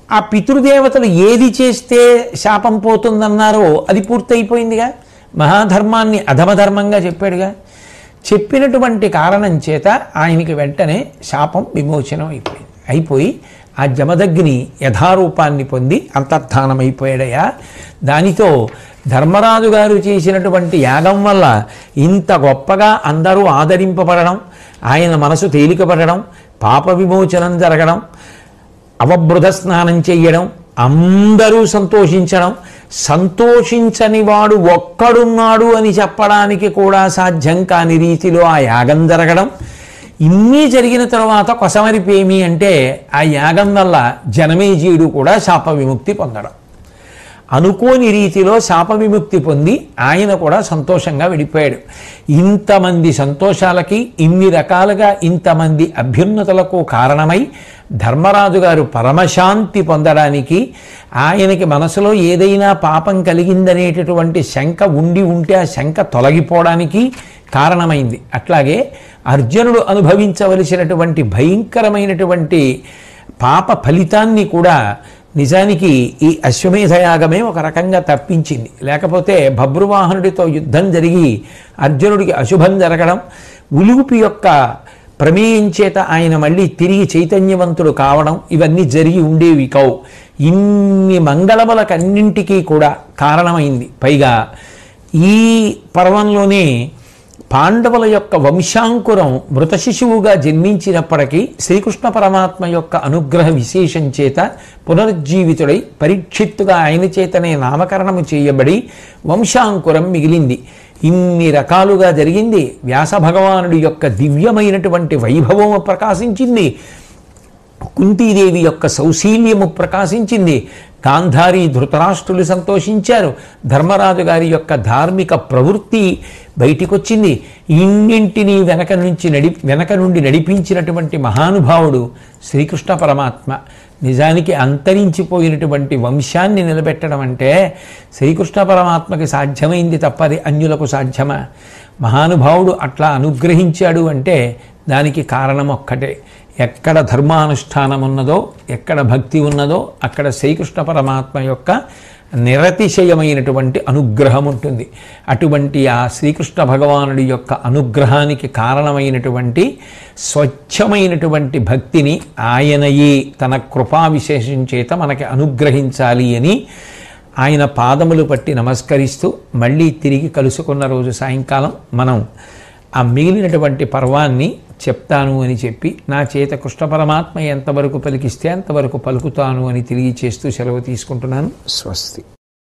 Speaker 2: ఆ పితృదేవతలు ఏది చేస్తే శాపం పోతుందన్నారో అది పూర్తయిపోయిందిగా, మహాధర్మాన్ని అధమధర్మంగా చెప్పాడుగా. చెప్పినటువంటి కారణం చేత ఆయనకి వెంటనే శాపం విమోచనం అయిపోయి ఆ జమదగ్ని యథారూపాన్ని పొంది అంతర్ధానమైపోయాడయా. దానితో ధర్మరాజు గారు చేసినటువంటి యాగం వల్ల ఇంత గొప్పగా అందరూ ఆదరింపబడడం, ఆయన మనసు తేలికపడడం, పాప విమోచనం జరగడం, అవబృధ స్నానం చెయ్యడం, అందరూ సంతోషించడం, సంతోషించని వాడు ఒక్కడున్నాడు అని చెప్పడానికి కూడా సాధ్యం కాని రీతిలో ఆ యాగం జరగడం, ఇన్ని జరిగిన తర్వాత కొసమరిపేమి అంటే ఆ యాగం వల్ల జనమేజయుడు కూడా శాప విముక్తి పొందడం, అనుకోని రీతిలో శాప విముక్తి పొంది ఆయన కూడా సంతోషంగా వెళ్ళిపోయాడు. ఇంతమంది సంతోషాలకి, ఇన్ని రకాలుగా ఇంతమంది అభ్యున్నతులకు కారణమై ధర్మరాజు గారు పరమశాంతి పొందడానికి, ఆయనకి మనసులో ఏదైనా పాపం కలిగిందనేటటువంటి శంక ఉంటే ఆ శంక తొలగిపోవడానికి కారణమైంది. అట్లాగే అర్జునుడు అనుభవించవలసినటువంటి భయంకరమైనటువంటి పాప ఫలితాన్ని కూడా నిజానికి ఈ అశ్వమేధయాగమే ఒక రకంగా తప్పించింది. లేకపోతే భబ్రువాహనుడితో యుద్ధం జరిగి అర్జునుడికి అశుభం జరగడం, ఉలూపి యొక్క ప్రమేయం చేత ఆయన మళ్ళీ తిరిగి చైతన్యవంతుడు కావడం ఇవన్నీ జరిగి ఉండేవి కావు. ఇన్ని మంగళములకన్నింటికీ కూడా కారణమైంది. పైగా ఈ పర్వంలోనే పాండవుల యొక్క వంశాంకురం మృత శిశువుగా జన్మించినప్పటికీ శ్రీకృష్ణ పరమాత్మ యొక్క అనుగ్రహ విశేషం చేత పునరుజ్జీవితుడై పరీక్షిత్తుగా ఆయన చేతనే నామకరణము చేయబడి వంశాంకురం మిగిలింది. ఇన్ని రకాలుగా జరిగింది. వ్యాస భగవానుడి యొక్క దివ్యమైనటువంటి వైభవము ప్రకాశించింది. కుంతీదేవి యొక్క సౌశీల్యము ప్రకాశించింది. గాంధారి ధృతరాష్ట్రులు సంతోషించారు. ధర్మరాజు గారి యొక్క ధార్మిక ప్రవృత్తి బయటికొచ్చింది. ఇన్నింటినీ వెనక నుండి నడిపించినటువంటి మహానుభావుడు శ్రీకృష్ణ పరమాత్మ. నిజానికి అంతరించిపోయినటువంటి వంశాన్ని నిలబెట్టడం అంటే శ్రీకృష్ణ పరమాత్మకి సాధ్యమైంది తప్పది అన్యులకు సాధ్యమా? మహానుభావుడు అట్లా అనుగ్రహించాడు అంటే దానికి కారణం ఒక్కటే. ఎక్కడ ధర్మానుష్ఠానం ఉన్నదో, ఎక్కడ భక్తి ఉన్నదో అక్కడ శ్రీకృష్ణ పరమాత్మ యొక్క నిరతిశయమైనటువంటి అనుగ్రహం ఉంటుంది. అటువంటి ఆ శ్రీకృష్ణ భగవానుడి యొక్క అనుగ్రహానికి కారణమైనటువంటి స్వచ్ఛమైనటువంటి భక్తిని ఆయనయే తన కృపా విశేషం చేత మనకి అనుగ్రహించాలి అని ఆయన పాదములు పట్టి నమస్కరిస్తూ మళ్ళీ తిరిగి కలుసుకున్న రోజు సాయంకాలం మనం ఆ మిగిలినటువంటి పర్వాన్ని చెప్తాను అని చెప్పి నా చేత కృష్ణ పరమాత్మ ఎంతవరకు పలికిస్తే అంతవరకు పలుకుతాను అని తెలియచేస్తూ సెలవు తీసుకుంటున్నాను.
Speaker 1: స్వస్తి.